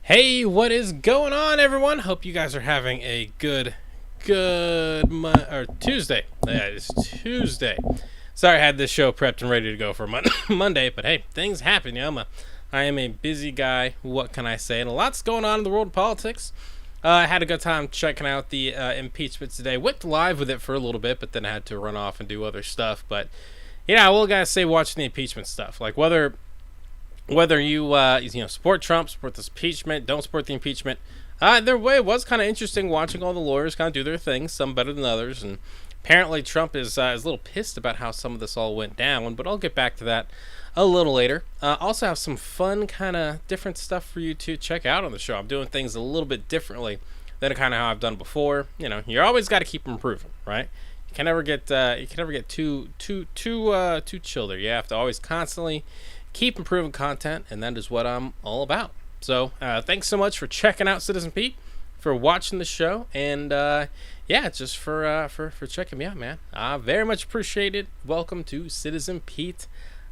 Hey, what is going on, everyone? Hope you guys are having a good Tuesday. Yeah, it's Tuesday. Sorry, I had this show prepped and ready to go for Monday, but hey, things happen. I am a busy guy. What can I say? And a lot's going on in the world of politics. I had a good time checking out the impeachment today. Went live with it for a little bit, but then I had to run off and do other stuff. But yeah, I will gotta say, watching the impeachment stuff, like whether you support Trump, support this impeachment, don't support the impeachment. Their way was kind of interesting watching all the lawyers kind of do their things, some better than others, and apparently Trump is a little pissed about how some of this all went down. But I'll get back to that a little later. Also have some fun kind of different stuff for you to check out on the show. I'm doing things a little bit differently than kind of how I've done before. You know, you always got to keep improving, right? You can never get too chill there. You have to always constantly keep improving content, and that is what I'm all about. So thanks so much for checking out Citizen Pete, for watching the show, and just for checking me out, man. I very much appreciate it. Welcome to Citizen Pete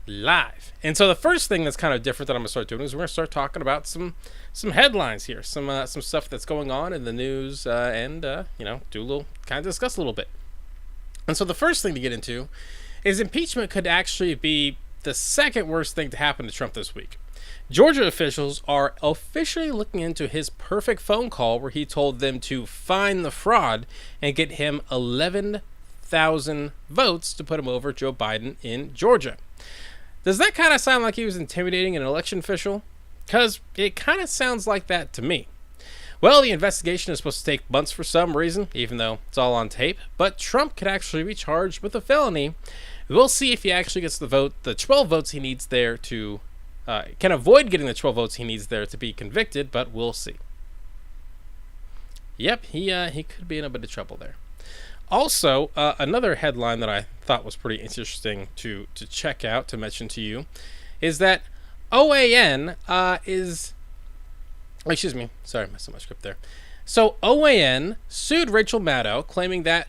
Live. And so the first thing that's kind of different that I'm gonna start doing is we're gonna start talking about some headlines here, some stuff that's going on in the news, and do a little kind of discuss a little bit. And so the first thing to get into is impeachment could actually be the second worst thing to happen to Trump this week. Georgia officials are officially looking into his perfect phone call where he told them to find the fraud and get him 11,000 votes to put him over Joe Biden in Georgia. Does that kind of sound like he was intimidating an election official? Because it kind of sounds like that to me. Well, the investigation is supposed to take months for some reason, even though it's all on tape, but Trump could actually be charged with a felony. We'll see if he actually gets the 12 votes he needs there to, can avoid getting the 12 votes he needs there to be convicted, but we'll see. Yep, he could be in a bit of trouble there. Also, another headline that I thought was pretty interesting to check out, to mention to you, is that OAN excuse me, sorry, I messed up my script there. So OAN sued Rachel Maddow, claiming that,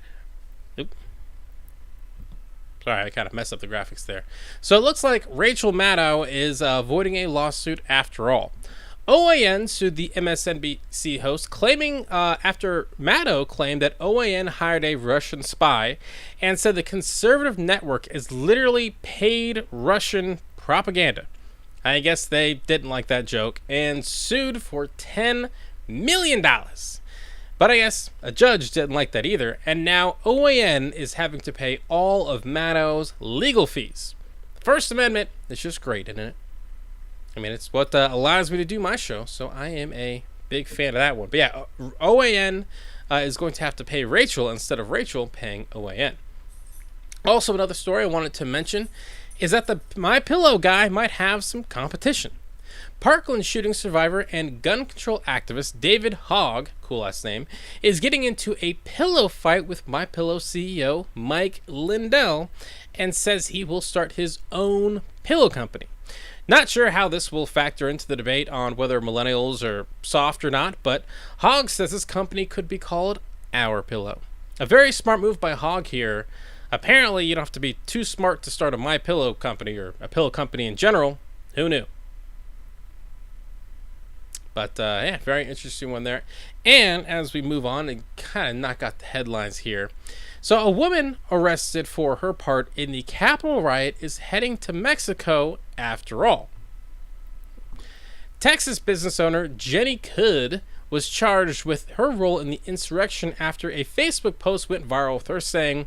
sorry, I kind of messed up the graphics there. So it looks like Rachel Maddow is avoiding a lawsuit after all. OAN sued the MSNBC host, claiming after Maddow claimed that OAN hired a Russian spy and said the conservative network is literally paid Russian propaganda. I guess they didn't like that joke and sued for $10 million. But I guess a judge didn't like that either, and now OAN is having to pay all of Maddow's legal fees. First Amendment is just great, isn't it? I mean, it's what allows me to do my show, so I am a big fan of that one. But yeah, OAN is going to have to pay Rachel instead of Rachel paying OAN. Also, another story I wanted to mention is that the MyPillow guy might have some competition. Parkland shooting survivor and gun control activist David Hogg, cool last name, is getting into a pillow fight with MyPillow CEO Mike Lindell and says he will start his own pillow company. Not sure how this will factor into the debate on whether millennials are soft or not, but Hogg says his company could be called Our Pillow. A very smart move by Hogg here. Apparently, you don't have to be too smart to start a MyPillow company or a pillow company in general. Who knew? But yeah, very interesting one there. And as we move on and kind of knock out the headlines here. So a woman arrested for her part in the Capitol riot is heading to Mexico after all. Texas business owner Jenny Cood was charged with her role in the insurrection after a Facebook post went viral with her saying,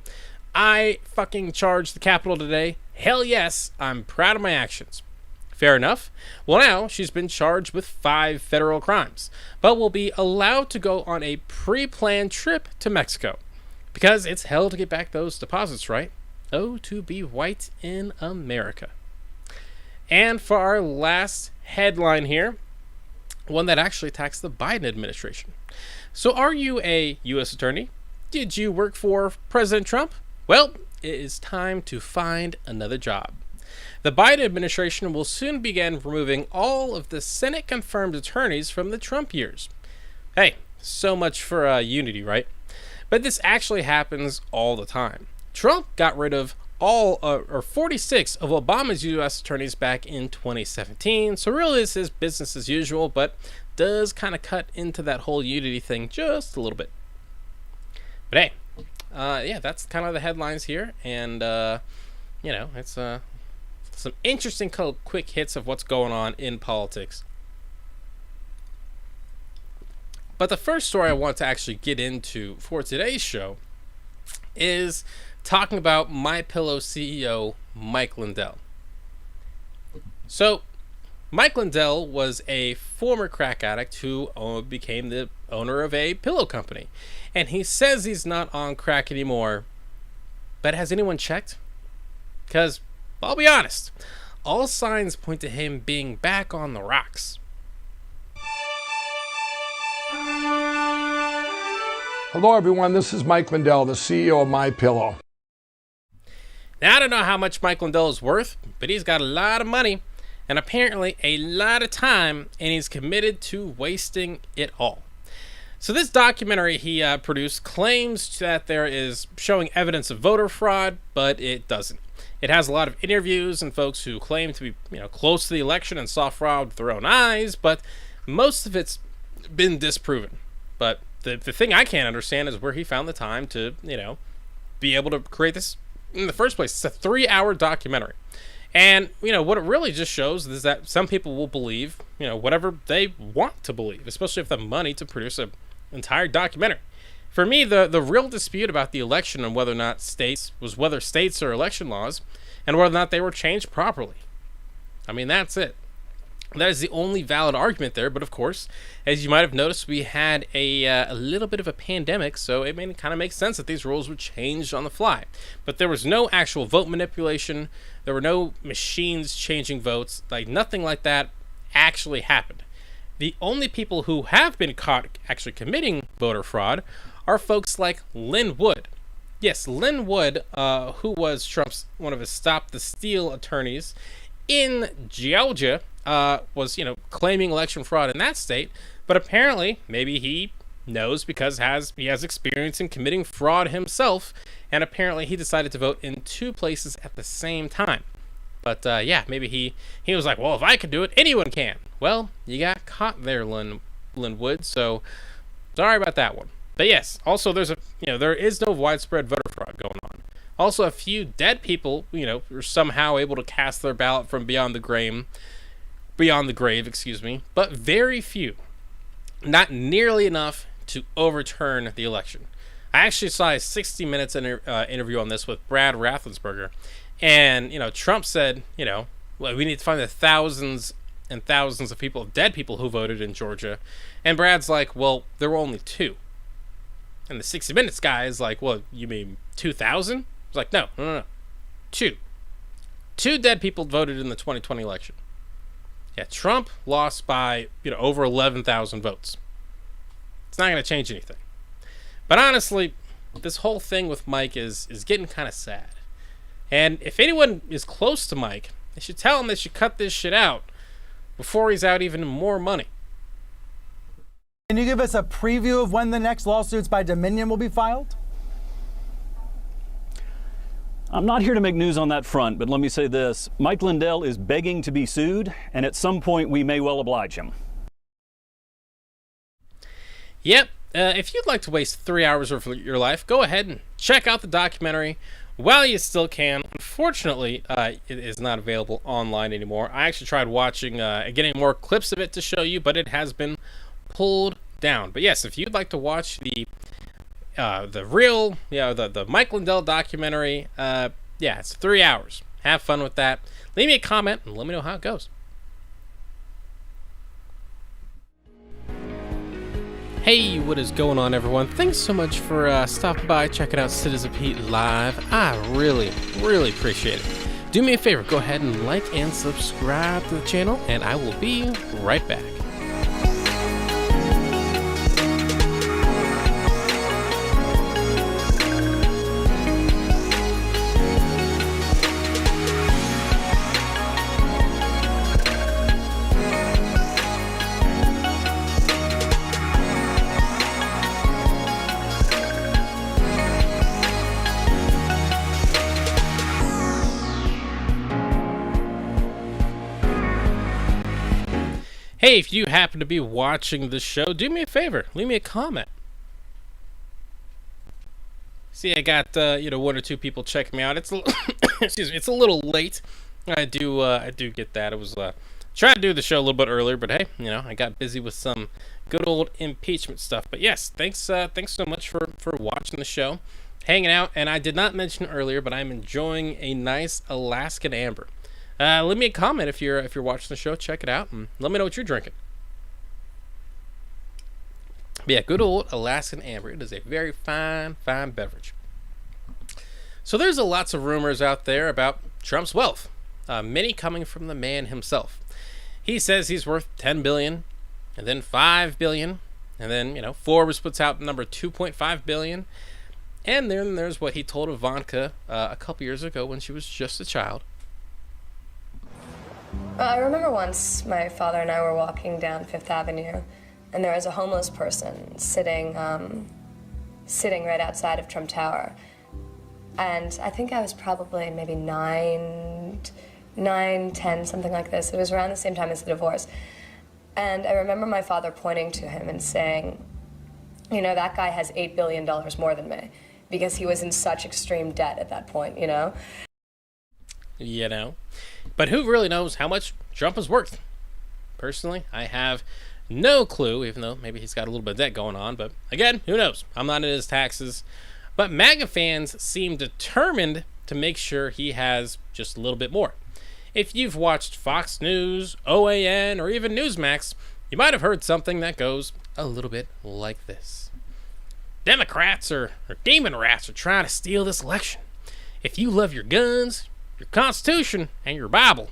"I fucking charged the Capitol today. Hell yes, I'm proud of my actions." Fair enough. Well, now she's been charged with 5 federal crimes, but will be allowed to go on a pre-planned trip to Mexico. Because it's hell to get back those deposits, right? Oh, to be white in America. And for our last headline here, one that actually attacks the Biden administration. So are you a U.S. attorney? Did you work for President Trump? Well, it is time to find another job. The Biden administration will soon begin removing all of the Senate-confirmed attorneys from the Trump years. Hey, so much for unity, right? But this actually happens all the time. Trump got rid of or 46 of Obama's U.S. attorneys back in 2017. So really, this is business as usual, but does kind of cut into that whole unity thing just a little bit. But hey, yeah, that's kind of the headlines here, and it's some interesting quick hits of what's going on in politics. But the first story I want to actually get into for today's show is talking about MyPillow CEO Mike Lindell. So, Mike Lindell was a former crack addict who became the owner of a pillow company. And he says he's not on crack anymore. But has anyone checked? Because, I'll be honest, all signs point to him being back on the rocks. Hello, everyone. This is Mike Lindell, the CEO of MyPillow. Now, I don't know how much Mike Lindell is worth, but he's got a lot of money and apparently a lot of time, and he's committed to wasting it all. So this documentary he produced claims that there is showing evidence of voter fraud, but it doesn't. It has a lot of interviews and folks who claim to be close to the election and saw fraud with their own eyes, but most of it's been disproven. But the thing I can't understand is where he found the time to be able to create this in the first place. It's a 3-hour documentary. And, what it really just shows is that some people will believe, whatever they want to believe, especially if they have the money to produce an entire documentary. For me, the real dispute about the election and whether or not states or election laws and whether or not they were changed properly. I mean, that's it. That is the only valid argument there. But of course, as you might have noticed, we had a little bit of a pandemic, so it kind of makes sense that these rules would change on the fly. But there was no actual vote manipulation. There were no machines changing votes. Like, nothing like that actually happened. The only people who have been caught actually committing voter fraud are folks like Lin Wood. Yes, Lin Wood, who was Trump's one of his Stop the Steal attorneys in Georgia, was claiming election fraud in that state, but apparently maybe he knows because he has experience in committing fraud himself, and apparently he decided to vote in 2 places at the same time. But yeah, maybe he was like, well, if I can do it, anyone can. Well, you got caught there, Lin Wood, so sorry about that one. But yes, also there is no widespread voter fraud going on. Also, a few dead people, were somehow able to cast their ballot from beyond the grave, but very few. Not nearly enough to overturn the election. I actually saw a 60 Minutes interview on this with Brad Raffensperger, and Trump said, well, we need to find the thousands and thousands of people, dead people who voted in Georgia, and Brad's like, well, there were only 2. And the 60 Minutes guy is like, well, you mean 2,000? It's like, no. 2 dead people voted in the 2020 election. Yeah, Trump lost by over 11,000 votes. It's not going to change anything. But honestly, this whole thing with Mike is getting kind of sad. And if anyone is close to Mike, they should tell him they should cut this shit out before he's out even more money. Can you give us a preview of when the next lawsuits by Dominion will be filed? I'm not here to make news on that front, but let me say this. Mike Lindell is begging to be sued, and at some point we may well oblige him. Yep. If you'd like to waste 3 hours of your life, go ahead and check out the documentary while you still can. Unfortunately, it is not available online anymore. I actually tried watching, getting more clips of it to show you, but it has been pulled down. But yes, if you'd like to watch the real, the Mike Lindell documentary, it's 3 hours. Have fun with that. Leave me a comment and let me know how it goes. Hey, what is going on, everyone? Thanks so much for stopping by, checking out Citizen Pete Live. I really, really appreciate it. Do me a favor, go ahead and like and subscribe to the channel, and I will be right back. Hey, if you happen to be watching the show, do me a favor, leave me a comment. See, I got one or two people checking me out. It's a, excuse me, it's a little late. I do get that. It was trying to do the show a little bit earlier, but hey, I got busy with some good old impeachment stuff. But yes, thanks so much for watching the show, hanging out. And I did not mention earlier, but I'm enjoying a nice Alaskan Amber. Leave me a comment if you're watching the show. Check it out and let me know what you're drinking. But yeah, good old Alaskan Amber. It is a very fine beverage. So there's lots of rumors out there about Trump's wealth, many coming from the man himself. He says he's worth $10 billion, and then $5 billion, and then Forbes puts out the number $2.5 billion, and then there's what he told Ivanka a couple years ago when she was just a child. I remember once my father and I were walking down Fifth Avenue, and there was a homeless person sitting right outside of Trump Tower. And I think I was probably maybe 9, 10, something like this. It was around the same time as the divorce. And I remember my father pointing to him and saying, that guy has $8 billion more than me, because he was in such extreme debt at that point, But who really knows how much Trump is worth? Personally, I have no clue, even though maybe he's got a little bit of debt going on. But again, who knows? I'm not in his taxes. But MAGA fans seem determined to make sure he has just a little bit more. If you've watched Fox News, OAN, or even Newsmax, you might have heard something that goes a little bit like this. Democrats or demon rats are trying to steal this election. If you love your guns, your Constitution, and your Bible,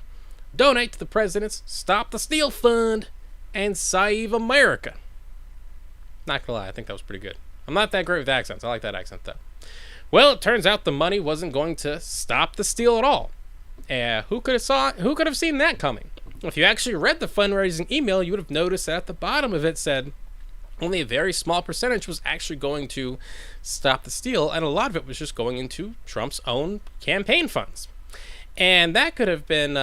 donate to the president's Stop the Steal Fund and save America. Not gonna lie, I think that was pretty good. I'm not that great with accents. I like that accent, though. Well, it turns out the money wasn't going to stop the steal at all. Who could have seen that coming? If you actually read the fundraising email, you would have noticed that at the bottom of it said only a very small percentage was actually going to stop the steal, and a lot of it was just going into Trump's own campaign funds. And that could have been,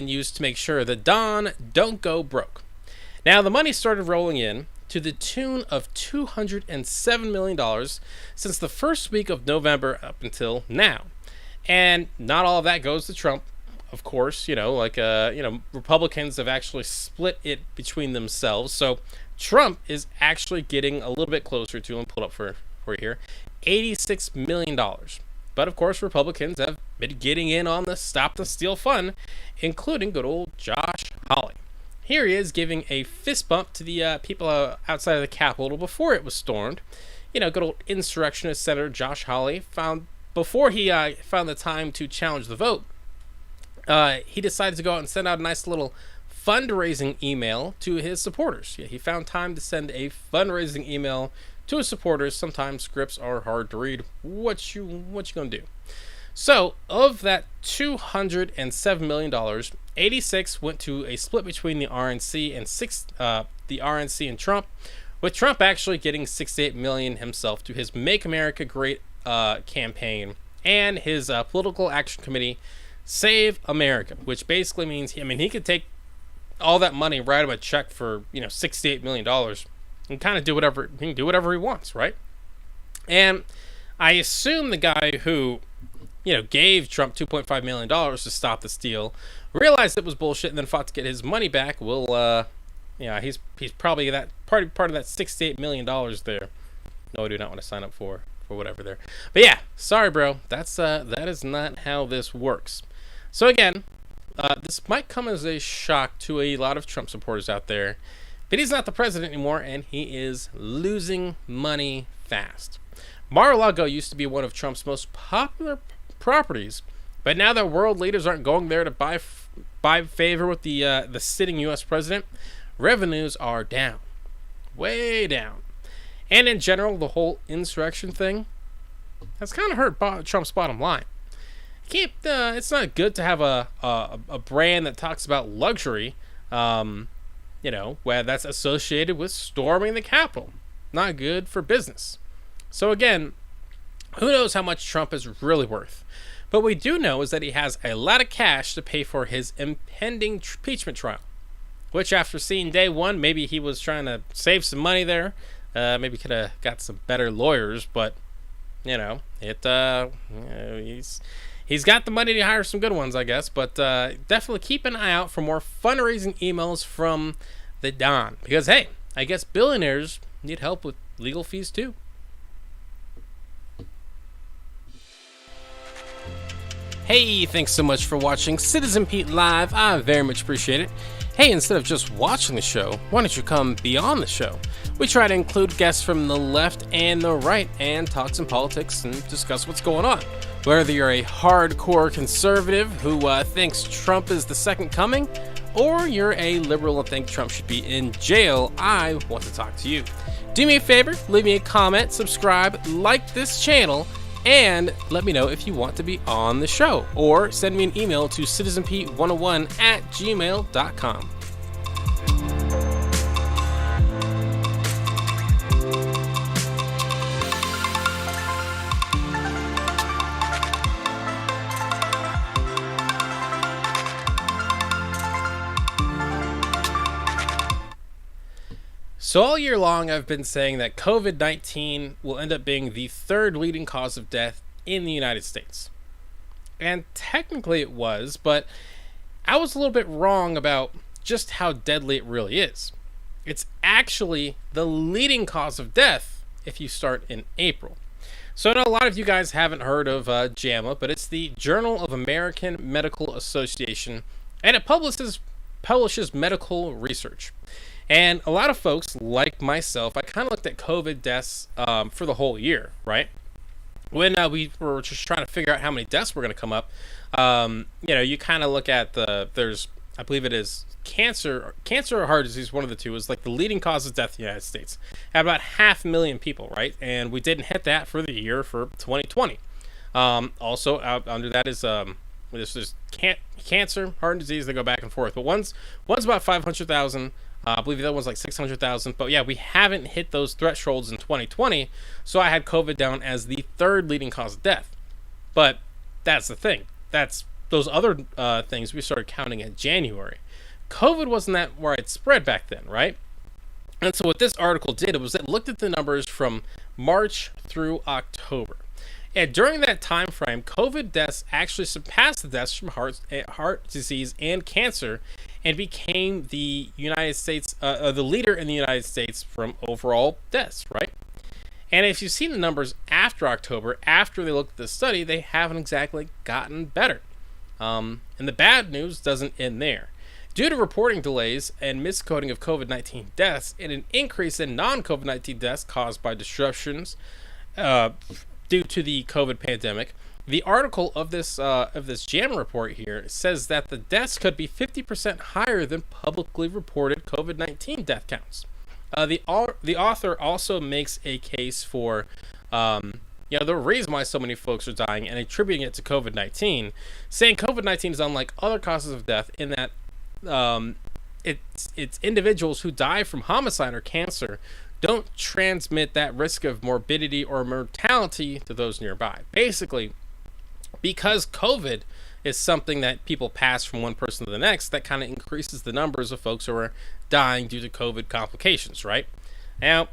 used to make sure that Don don't go broke. Now, the money started rolling in to the tune of $207 million since the first week of November up until now. And not all of that goes to Trump, of course. Republicans have actually split it between themselves. So Trump is actually getting a little bit closer to, and pulled up for you here, $86 million. But of course, Republicans have been getting in on the Stop the Steal fund, including good old Josh Hawley. Here he is giving a fist bump to the people outside of the Capitol before it was stormed. Good old insurrectionist Senator Josh Hawley before he found the time to challenge the vote, he decided to go out and send out a nice little fundraising email to his supporters. Yeah, he found time to send a fundraising email to his supporters. Sometimes scripts are hard to read. What you gonna do? So, of that $207 million, 86 went to a split between the RNC and Trump, with Trump actually getting $68 million himself to his Make America Great campaign and his political action committee, Save America, which basically means he could take all that money, write him a check for $68 million, and kind of do whatever he wants, right? And I assume the guy who gave Trump $2.5 million to stop the steal, realized it was bullshit, and then fought to get his money back. He's probably that part of that $68 million there. No, I do not want to sign up for whatever there. But yeah, sorry, bro. That is not how this works. So again, this might come as a shock to a lot of Trump supporters out there, but he's not the president anymore, and he is losing money fast. Mar-a-Lago used to be one of Trump's most popular properties, but now that world leaders aren't going there to buy favor with the sitting U.S. president, revenues are down, way down. And in general, the whole insurrection thing has kind of hurt Trump's bottom line. It's not good to have a brand that talks about luxury, where that's associated with storming the Capitol. Not good for business. So again, who knows how much Trump is really worth? But we do know is that he has a lot of cash to pay for his impending impeachment trial. which after seeing day one, maybe he was trying to save some money there. Maybe could have got some better lawyers, but he's got the money to hire some good ones, I guess. But definitely keep an eye out for more fundraising emails from the Don, because hey, I guess billionaires need help with legal fees too. Hey, thanks so much for watching Citizen Pete Live. I very much appreciate it. Hey, instead of just watching the show, why don't you come beyond the show? We try to include guests from the left and the right and talk some politics and discuss what's going on. Whether you're a hardcore conservative who thinks Trump is the second coming, or you're a liberal and think Trump should be in jail, I want to talk to you. Do me a favor, leave me a comment, subscribe, like this channel, and let me know if you want to be on the show, or send me an email to citizenpete101@gmail.com. So all year long, I've been saying that COVID-19 will end up being the third leading cause of death in the United States. And technically it was, but I was a little bit wrong about just how deadly it really is. It's actually the leading cause of death if you start in April. So I know a lot of you guys haven't heard of JAMA, but it's the Journal of American Medical Association, and it publishes medical research. And a lot of folks, like myself, I kind of looked at COVID deaths for the whole year, right? When we were just trying to figure out how many deaths were going to come up, you kind of look at there's, I believe it is cancer or heart disease, one of the two, is like the leading cause of death in the United States. At about 500,000 people, right? And we didn't hit that for the year for 2020. Also, under that is there's cancer, heart disease, they go back and forth. But one's about 500,000. I believe the other one's like 600,000. But yeah, we haven't hit those thresholds in 2020. So I had COVID down as the third leading cause of death. But that's the thing. That's those other things we started counting in January. COVID wasn't that widespread back then, right? And so what this article did was it looked at the numbers from March through October. And during that time frame, COVID deaths actually surpassed the deaths from heart disease and cancer, and became the United States, the leader in the United States from overall deaths, right? And if you see the numbers after October, after they looked at the study, they haven't exactly gotten better. And the bad news doesn't end there. Due to reporting delays and miscoding of COVID-19 deaths, and an increase in non-COVID-19 deaths caused by disruptions due to the COVID pandemic, the article of this JAMA report here says that the deaths could be 50% higher than publicly reported COVID-19 death counts. The author also makes a case for the reason why so many folks are dying and attributing it to COVID-19, saying COVID-19 is unlike other causes of death in that it's individuals who die from homicide or cancer don't transmit that risk of morbidity or mortality to those nearby. Basically, because COVID is something that people pass from one person to the next, that kind of increases the numbers of folks who are dying due to COVID complications, right? Now,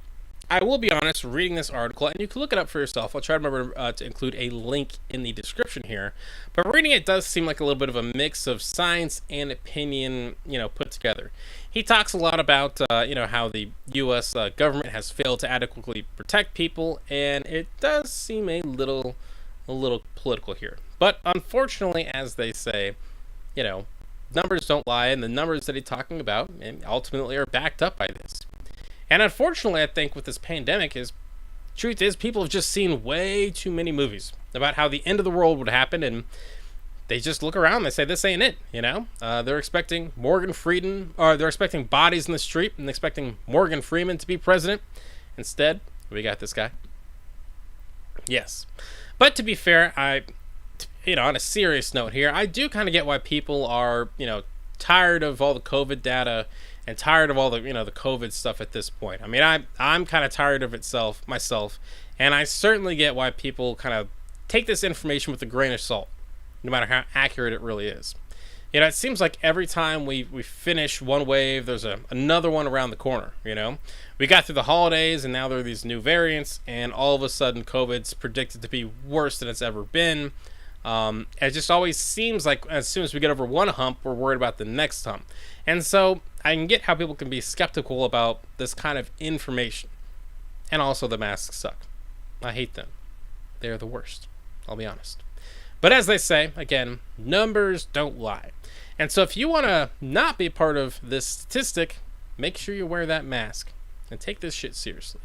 I will be honest, reading this article, and you can look it up for yourself. I'll try to remember to include a link in the description here. But reading it does seem like a little bit of a mix of science and opinion, put together. He talks a lot about, how the U.S. Government has failed to adequately protect people, and it does seem a little political here. But unfortunately, as they say, numbers don't lie, and the numbers that he's talking about and ultimately are backed up by this. And unfortunately, I think with this pandemic truth is people have just seen way too many movies about how the end of the world would happen, and they just look around and they say, this ain't it, They're expecting Morgan Freeman, or they're expecting bodies in the street and expecting Morgan Freeman to be president. Instead, we got this guy. Yes. But to be fair, on a serious note here, I do kind of get why people are, tired of all the COVID data and tired of all the, the COVID stuff at this point. I mean, I'm kind of tired of myself, and I certainly get why people kind of take this information with a grain of salt, no matter how accurate it really is. You know, it seems like every time we finish one wave, there's another one around the corner, you know? We got through the holidays, and now there are these new variants, and all of a sudden COVID's predicted to be worse than it's ever been. It just always seems like as soon as we get over one hump, we're worried about the next hump. And so I can get how people can be skeptical about this kind of information. And also the masks suck. I hate them. They're the worst. I'll be honest. But as they say, again, numbers don't lie. And so if you want to not be part of this statistic, make sure you wear that mask and take this shit seriously.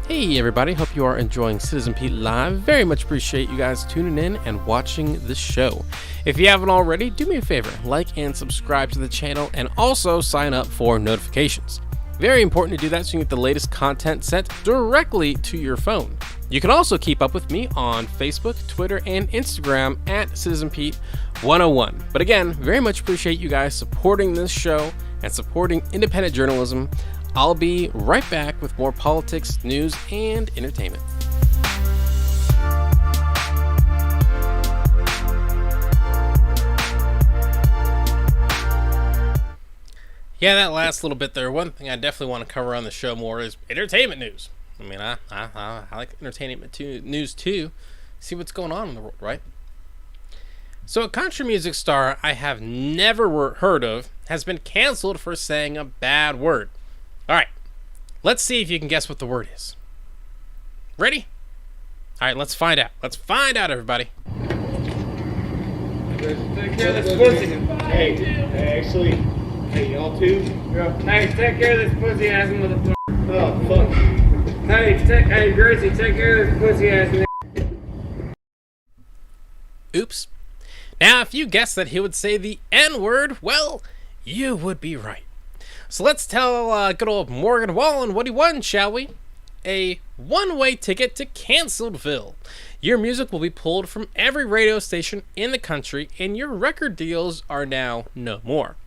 Hey everybody, hope you are enjoying Citizen Pete Live. Very much appreciate you guys tuning in and watching the show. If you haven't already, do me a favor, like and subscribe to the channel, and also sign up for notifications. Very important to do that so you get the latest content sent directly to your phone. You can also keep up with me on Facebook, Twitter, and Instagram at CitizenPete101. But again, very much appreciate you guys supporting this show and supporting independent journalism. I'll be right back with more politics, news, and entertainment. Yeah, that last little bit there, one thing I definitely want to cover on the show more is entertainment news. I mean, I like entertainment news too. See what's going on in the world, right? So a country music star I have never heard of has been canceled for saying a bad word. All right, let's see if you can guess what the word is. Ready? All right, let's find out. Let's find out, everybody. Take care of this pussy. Hey, actually, hey, y'all too? Yeah. Hey, take care of this pussy ass motherfucker. Oh, fuck. Hey, Gracie, take care of this pussy ass. Oops. Now, if you guessed that he would say the N-word, well, you would be right. So let's tell good old Morgan Wallen what he won, shall we? A one-way ticket to Canceledville. Your music will be pulled from every radio station in the country, and your record deals are now no more.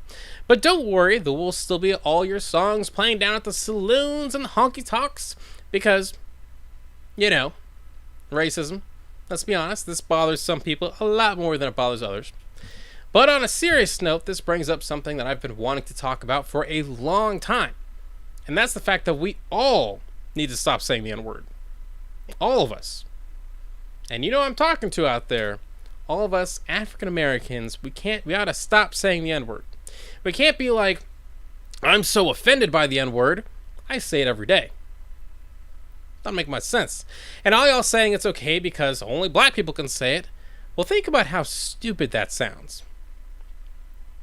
But don't worry, there will still be all your songs playing down at the saloons and honky-tonks, because, you know, racism. Let's be honest, this bothers some people a lot more than it bothers others. But on a serious note, this brings up something that I've been wanting to talk about for a long time. And that's the fact that we all need to stop saying the N-word. All of us. And you know who I'm talking to out there. All of us African Americans, we ought to stop saying the N-word. We can't be like, I'm so offended by the N-word, I say it every day. Doesn't make much sense. And all y'all saying it's okay because only black people can say it. Well, think about how stupid that sounds.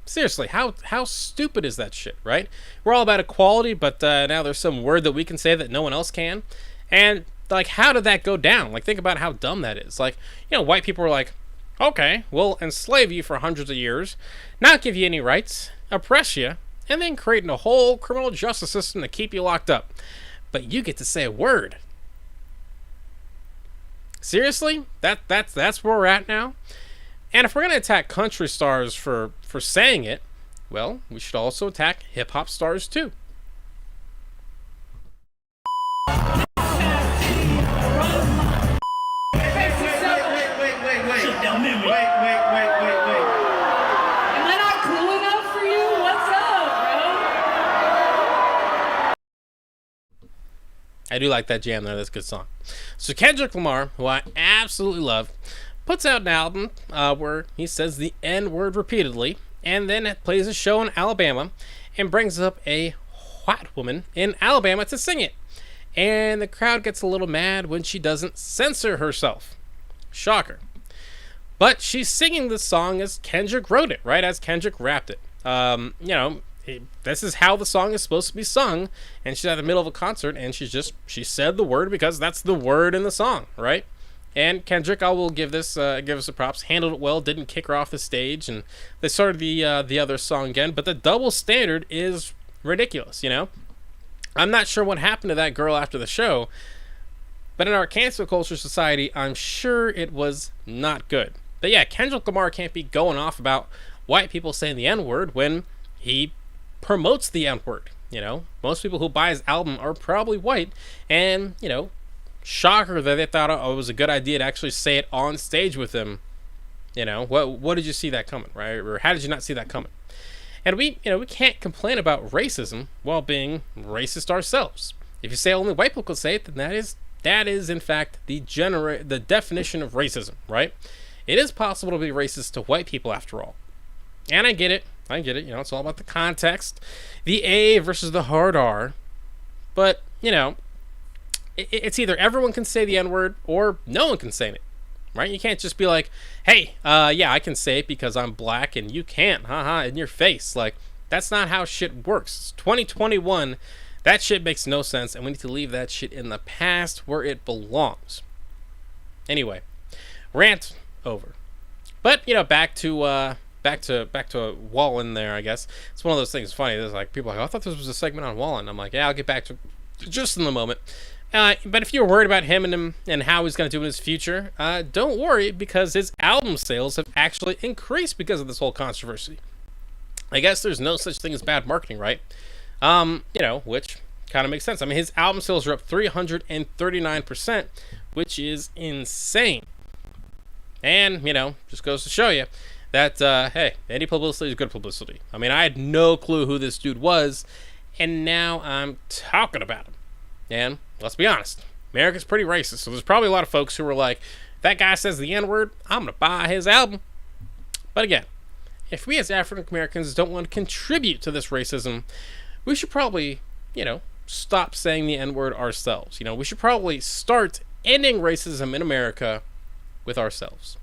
Seriously, how stupid is that shit, right? We're all about equality, but now there's some word that we can say that no one else can. And, like, how did that go down? Like, think about how dumb that is. Like, you know, white people were like, okay, we'll enslave you for hundreds of years, not give you any rights, oppress you, and then create a whole criminal justice system to keep you locked up. But you get to say a word. Seriously? That's where we're at now? And if we're going to attack country stars for saying it, well, we should also attack hip-hop stars too. I do like that jam there. That's a good song. So Kendrick Lamar, who I absolutely love, puts out an album where he says the N-word repeatedly, and then plays a show in Alabama and brings up a white woman in Alabama to sing it. And the crowd gets a little mad when she doesn't censor herself. Shocker. But she's singing the song as Kendrick wrote it, right? As Kendrick rapped it. This is how the song is supposed to be sung, and she's at the middle of a concert, and she said the word because that's the word in the song, right? And Kendrick, I will give us the props, handled it well, didn't kick her off the stage, and they started the other song again. But the double standard is ridiculous, you know. I'm not sure what happened to that girl after the show, but in our cancel culture society, I'm sure it was not good. But yeah, Kendrick Lamar can't be going off about white people saying the N-word when he promotes the N-word. You know, most people who buy his album are probably white, and you know, Shocker that they thought it was a good idea to actually say it on stage with him. What did you see that coming, right? Or how did you not see that coming? And we can't complain about racism while being racist ourselves. If you say only white people can say it, then that is in fact the definition of racism, right? It is possible to be racist to white people after all. And I get it. It's all about the context. The A versus the hard R. But, it's either everyone can say the N-word or no one can say it, right? You can't just be like, hey, yeah, I can say it because I'm black and you can't, in your face. Like, that's not how shit works. It's 2021. That shit makes no sense, and we need to leave that shit in the past where it belongs. Anyway, rant over. But, back to Wallen there, I guess. It's one of those things funny. There's like people are like, I thought this was a segment on Wallen. I'm like, yeah, I'll get back to just in the moment. But if you're worried about him and how he's going to do in his future, don't worry, because his album sales have actually increased because of this whole controversy. I guess there's no such thing as bad marketing, right? Which kind of makes sense. I mean, his album sales are up 339%, which is insane. And, just goes to show you that, hey, any publicity is good publicity. I mean, I had no clue who this dude was, and now I'm talking about him. And let's be honest, America's pretty racist, so there's probably a lot of folks who are like, if that guy says the N-word, I'm going to buy his album. But again, if we as African Americans don't want to contribute to this racism, we should probably, stop saying the N-word ourselves. We should probably start ending racism in America with ourselves.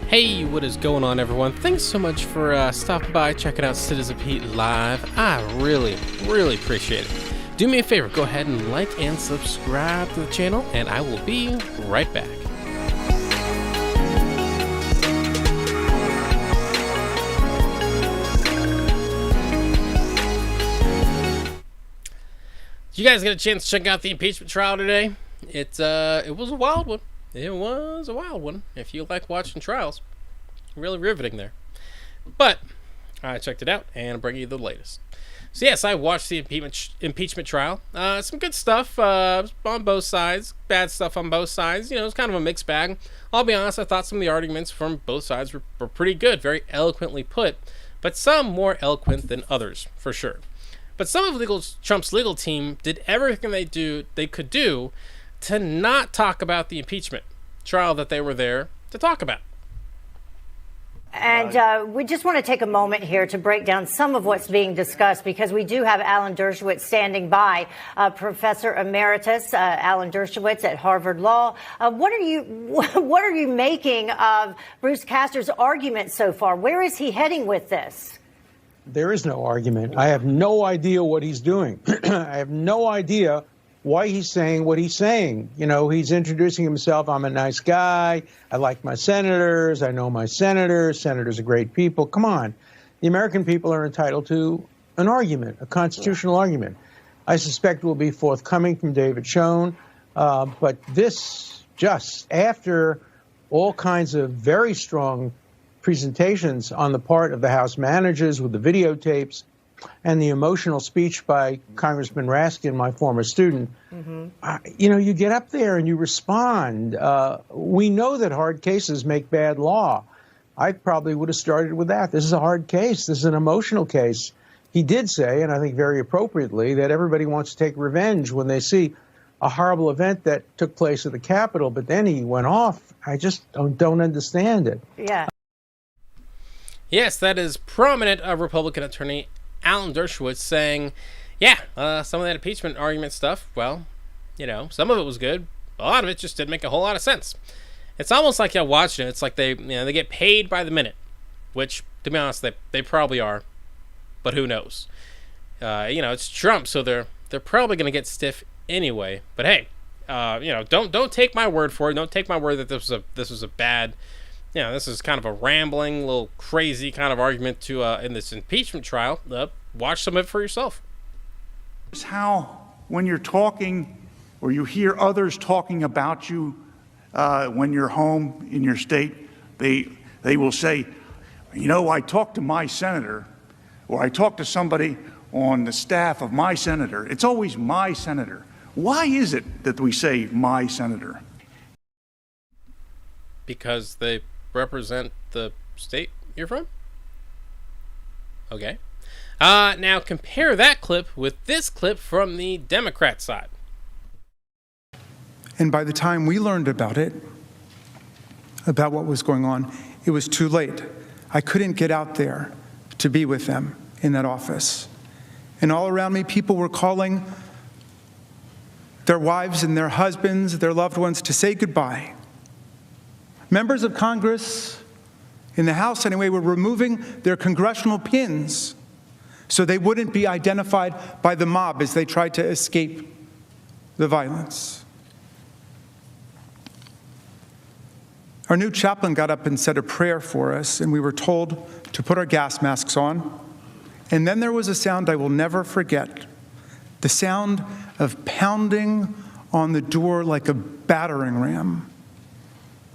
Hey, what is going on, everyone? Thanks so much for stopping by, checking out Citizen Pete Live. I really, really appreciate it. Do me a favor, go ahead and like and subscribe to the channel, and I will be right back. Did you guys get a chance to check out the impeachment trial today? It was a wild one. It was a wild one. If you like watching trials, really riveting there. But I checked it out and I'm bringing you the latest. So yes, I watched the impeachment trial. Some good stuff on both sides, bad stuff on both sides. It's kind of a mixed bag. I'll be honest, I thought some of the arguments from both sides were pretty good, very eloquently put, but some more eloquent than others, for sure. But some of Trump's legal team did everything they could do to not talk about the impeachment trial that they were there to talk about. And we just want to take a moment here to break down some of what's being discussed, because we do have Alan Dershowitz standing by, Professor Emeritus Alan Dershowitz at Harvard Law. What are you making of Bruce Castor's argument so far? Where is he heading with this? There is no argument. I have no idea what he's doing. I have no idea why he's saying what he's saying. He's introducing himself. I'm a nice guy. I like my senators. I know my senators. Senators are great people. Come on. The American people are entitled to an argument, a constitutional argument. I suspect will be forthcoming from David Schoen. But this, just after all kinds of very strong presentations on the part of the House managers with the videotapes and the emotional speech by Congressman Raskin, my former student, you get up there and you respond. We know that hard cases make bad law. I probably would have started with that. This is a hard case. This is an emotional case. He did say, and I think very appropriately, that everybody wants to take revenge when they see a horrible event that took place at the Capitol, but then he went off. I just don't understand it. Yeah. Yes, that is prominent Republican attorney Alan Dershowitz saying, some of that impeachment argument stuff, well, some of it was good. A lot of it just didn't make a whole lot of sense. It's almost like you're watching it. It's like they get paid by the minute, which, to be honest, they probably are, but who knows? It's Trump, so they're probably going to get stiff anyway. But hey, don't take my word for it. Don't take my word that this was a bad. This is kind of a rambling, little crazy kind of argument to in this impeachment trial. Watch some of it for yourself. It's how, when you're talking or you hear others talking about you when you're home in your state, they will say, I talked to my senator, or I talk to somebody on the staff of my senator, it's always my senator. Why is it that we say my senator? Because they represent the state you're from? Okay. Now compare that clip with this clip from the Democrat side. And by the time we learned about it, about what was going on, it was too late. I couldn't get out there to be with them in that office. And all around me, people were calling their wives and their husbands, their loved ones, to say goodbye. Members of Congress, in the House anyway, were removing their congressional pins so they wouldn't be identified by the mob as they tried to escape the violence. Our new chaplain got up and said a prayer for us, and we were told to put our gas masks on. And then there was a sound I will never forget, the sound of pounding on the door like a battering ram.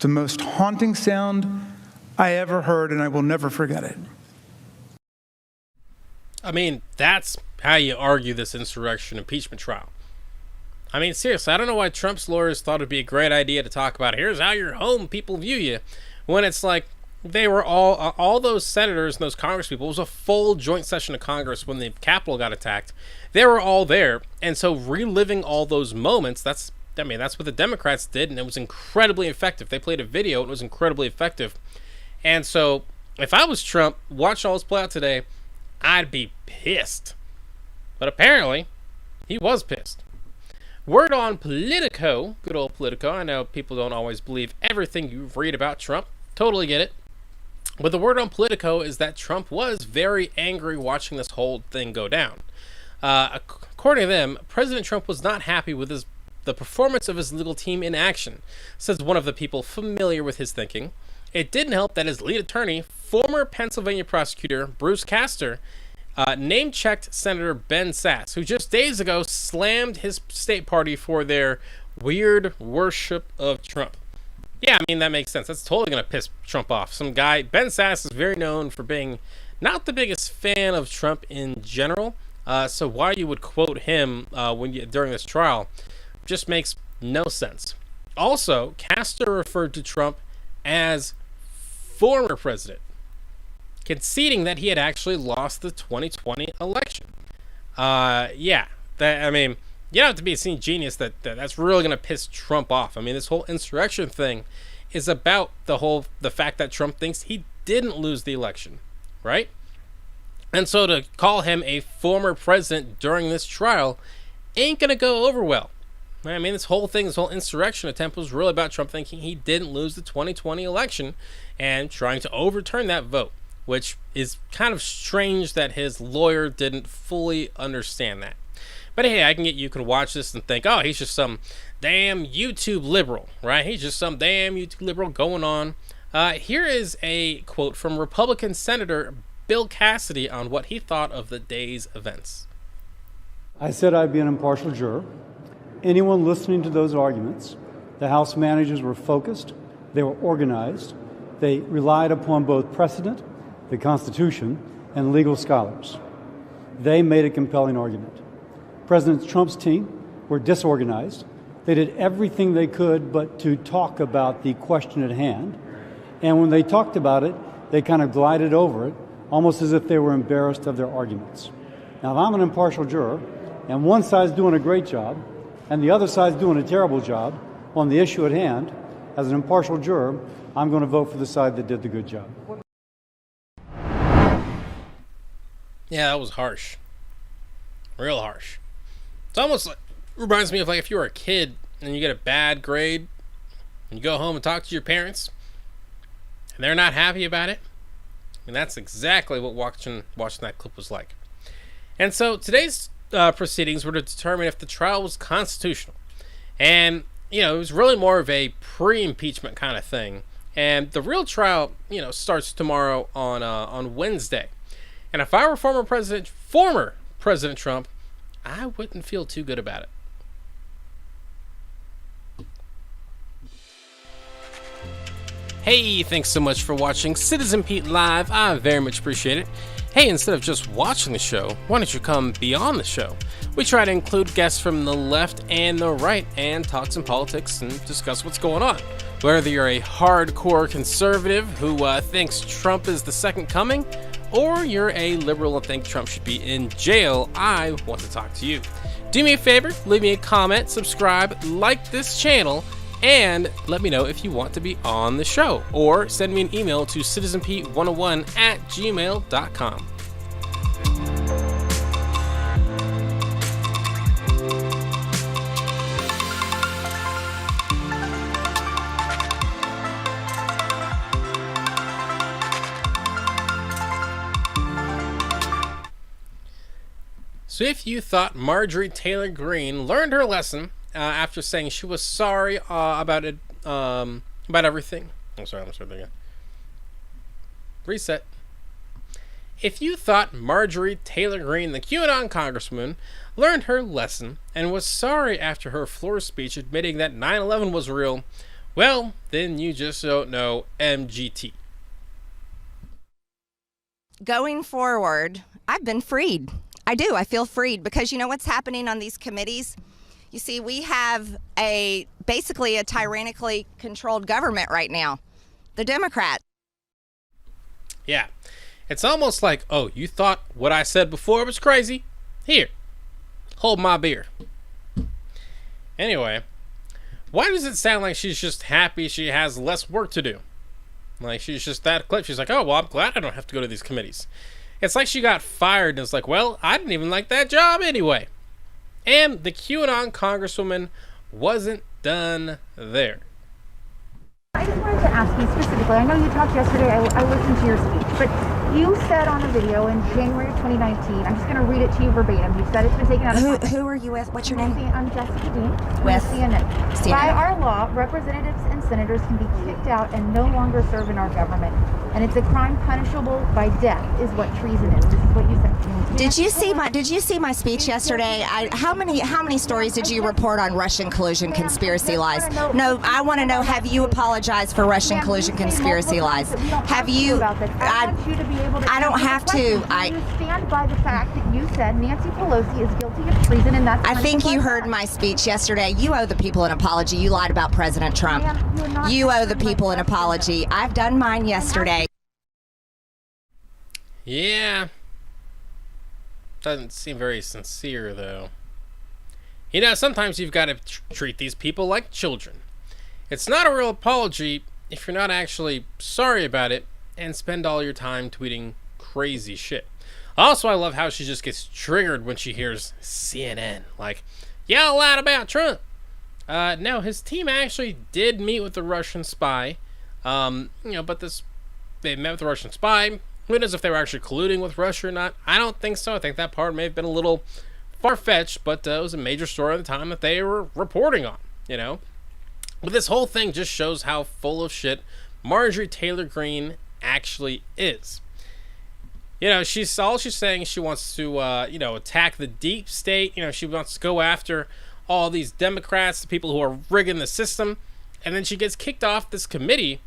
The most haunting sound I ever heard, and I will never forget it. I mean, that's how you argue this insurrection impeachment trial. I mean, seriously, I don't know why Trump's lawyers thought it'd be a great idea to talk about here's how your home people view you, when it's like they were all those senators and those Congress people. It was a full joint session of Congress when the Capitol got attacked. They were all there, and so reliving all those moments, that's what the Democrats did, and it was incredibly effective. They played a video, it was incredibly effective. And so, if I was Trump, watch all this play out today, I'd be pissed. But apparently, he was pissed. Word on Politico, good old Politico. I know people don't always believe everything you read about Trump. Totally get it. But the word on Politico is that Trump was very angry watching this whole thing go down. According to them, President Trump was not happy with the performance of his legal team in action, says one of the people familiar with his thinking. It didn't help that his lead attorney, former Pennsylvania prosecutor Bruce Castor, name-checked Senator Ben Sasse, who just days ago slammed his state party for their weird worship of Trump. Yeah, I mean, that makes sense. That's totally going to piss Trump off. Some guy, Ben Sasse, is very known for being not the biggest fan of Trump in general. So why you would quote him during this trial just makes no sense. Also, Castor referred to Trump as former president, conceding that he had actually lost the 2020 election. You don't have to be a scene genius that's really going to piss Trump off. I mean, this whole insurrection thing is about the fact that Trump thinks he didn't lose the election, right? And so to call him a former president during this trial ain't going to go over well. I mean, this whole insurrection attempt was really about Trump thinking he didn't lose the 2020 election and trying to overturn that vote, which is kind of strange that his lawyer didn't fully understand that. But hey, you can watch this and think, oh, he's just some damn YouTube liberal, right? He's just some damn YouTube liberal going on. Here is a quote from Republican Senator Bill Cassidy on what he thought of the day's events. I said I'd be an impartial juror. Anyone listening to those arguments, the House managers were focused, they were organized, they relied upon both precedent, the Constitution, and legal scholars. They made a compelling argument. President Trump's team were disorganized. They did everything they could but to talk about the question at hand. And when they talked about it, they kind of glided over it, almost as if they were embarrassed of their arguments. Now, if I'm an impartial juror, and one side's doing a great job, and the other side's doing a terrible job on the issue at hand, as an impartial juror, I'm going to vote for the side that did the good job. Yeah, that was harsh. Real harsh. It's almost like, reminds me of like if you were a kid and you get a bad grade and you go home and talk to your parents and they're not happy about it. And that's exactly what watching that clip was like. And so today's proceedings were to determine if the trial was constitutional. And, it was really more of a pre-impeachment kind of thing. And the real trial, starts tomorrow on Wednesday. And if I were former President Trump, I wouldn't feel too good about it. Hey, thanks so much for watching Citizen Pete Live. I very much appreciate it. Hey, instead of just watching the show, why don't you come beyond the show? We try to include guests from the left and the right and talk some politics and discuss what's going on. Whether you're a hardcore conservative who thinks Trump is the second coming, or you're a liberal and think Trump should be in jail, I want to talk to you. Do me a favor, leave me a comment, subscribe, like this channel, and let me know if you want to be on the show, or send me an email to citizenp101@gmail.com. So if you thought Marjorie Taylor Greene learned her lesson after saying she was sorry about it, about everything. I'm sorry, let's start that again. Reset. If you thought Marjorie Taylor Greene, the QAnon congresswoman, learned her lesson and was sorry after her floor speech admitting that 9/11 was real, well, then you just don't know MGT. Going forward, I've been freed. I do. I feel freed because you know what's happening on these committees? You see, we have basically a tyrannically controlled government right now. The Democrats. Yeah. It's almost like, oh, you thought what I said before was crazy? Here, hold my beer. Anyway, why does it sound like she's just happy she has less work to do? Like she's just that clip. She's like, oh, well, I'm glad I don't have to go to these committees. It's like she got fired and it's like, well, I didn't even like that job anyway. And the QAnon congresswoman wasn't done there. I just wanted to ask you specifically, I know you talked yesterday, I listened to your speech, but you said on a video in January of 2019, I'm just going to read it to you verbatim, you said it's been taken out of context. Who are you with? What's your name? I'm Jessica Dean With CNN. By our law, representatives and senators can be kicked out and no longer serve in our government. And it's a crime punishable by death, is what treason is. This is what you said. Did you see my speech yesterday? How many stories did you report on Russian collusion conspiracy lies? No, I want to know, have you apologized for Russian collusion conspiracy lies? Have you? I don't have to. You stand by the fact that you said Nancy Pelosi is guilty of treason, and that's. I think you heard my speech yesterday. You owe the people an apology. You lied about President Trump. You owe the people an apology. I've done mine yesterday. Yeah. Doesn't seem very sincere, though. You know, sometimes you've got to treat these people like children. It's not a real apology if you're not actually sorry about it and spend all your time tweeting crazy shit. Also, I love how she just gets triggered when she hears CNN. Like, y'all lied about Trump. No, his team actually did meet with the Russian spy. But they met with the Russian spy. Who knows if they were actually colluding with Russia or not? I don't think so. I think that part may have been a little far-fetched, but it was a major story at the time that they were reporting on, you know? But this whole thing just shows how full of shit Marjorie Taylor Greene actually is. You know, she's saying she wants to, attack the deep state. You know, she wants to go after all these Democrats, the people who are rigging the system. And then she gets kicked off this committee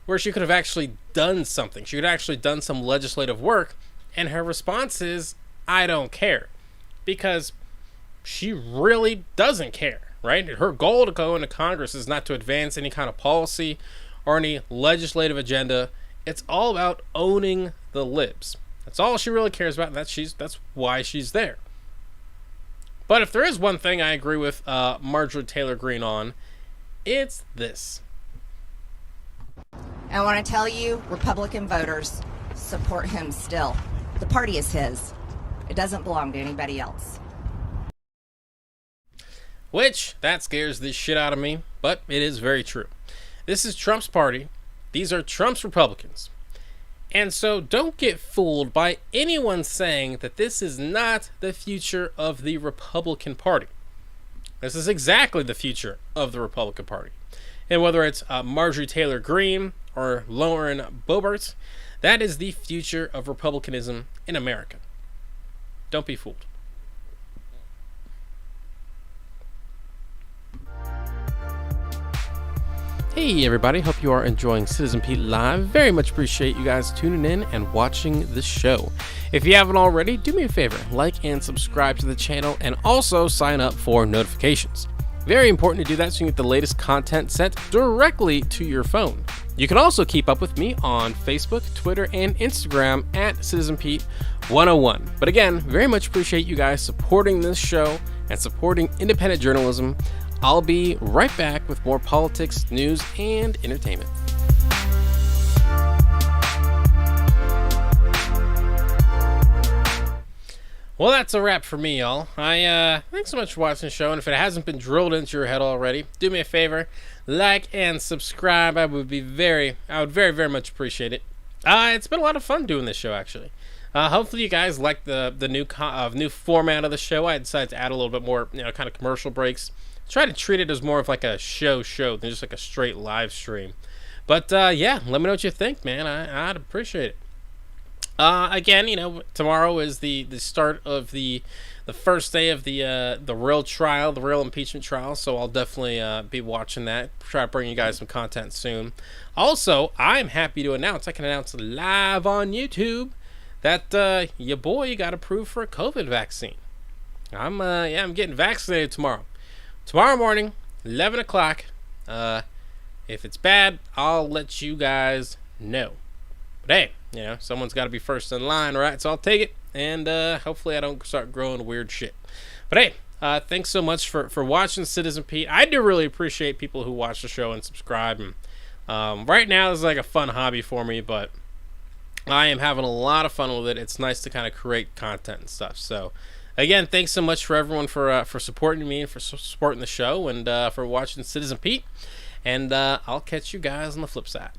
where she could have actually done something. She could have actually done some legislative work. And her response is, I don't care. Because she really doesn't care, right? Her goal to go into Congress is not to advance any kind of policy or any legislative agenda. It's all about owning the libs. That's all she really cares about, and that's why she's there. But if there is one thing I agree with Marjorie Taylor Greene on, it's this. I want to tell you, Republican voters support him still. The party is his. It doesn't belong to anybody else. Which, that scares the shit out of me, but it is very true. This is Trump's party. These are Trump's Republicans. And so don't get fooled by anyone saying that this is not the future of the Republican Party. This is exactly the future of the Republican Party. And whether it's Marjorie Taylor Greene or Lauren Boebert, that is the future of Republicanism in America. Don't be fooled. Hey everybody, hope you are enjoying Citizen Pete Live. Very much appreciate you guys tuning in and watching the show. If you haven't already, do me a favor, like and subscribe to the channel, and also sign up for notifications. Very important to do that so you can get the latest content sent directly to your phone. You can also keep up with me on Facebook, Twitter, and Instagram at Citizen Pete 101. But again, very much appreciate you guys supporting this show and supporting independent journalism. I'll be right back with more politics, news, and entertainment. Well, that's a wrap for me, y'all. Thanks so much for watching the show, and if it hasn't been drilled into your head already, do me a favor, like and subscribe. I would very, very much appreciate it. It's been a lot of fun doing this show, actually. Hopefully you guys like the new format of the show. I decided to add a little bit more, kind of commercial breaks. Try to treat it as more of like a show than just like a straight live stream. But yeah, let me know what you think, man. I'd appreciate it. Again, tomorrow is the start of the first day of the real trial, the real impeachment trial. So I'll definitely be watching that. Try to bring you guys some content soon. Also, I'm happy to announce, I can announce live on YouTube that your boy got approved for a COVID vaccine. I'm getting vaccinated tomorrow. Tomorrow morning, 11 o'clock. If it's bad, I'll let you guys know. But hey, someone's got to be first in line, right? So I'll take it, and hopefully I don't start growing weird shit. But hey, thanks so much for watching Citizen Pete. I do really appreciate people who watch the show and subscribe. And right now, this is like a fun hobby for me, but I am having a lot of fun with it. It's nice to kind of create content and stuff. So again, thanks so much for everyone for supporting me and for supporting the show, and for watching Citizen Pete. And I'll catch you guys on the flip side.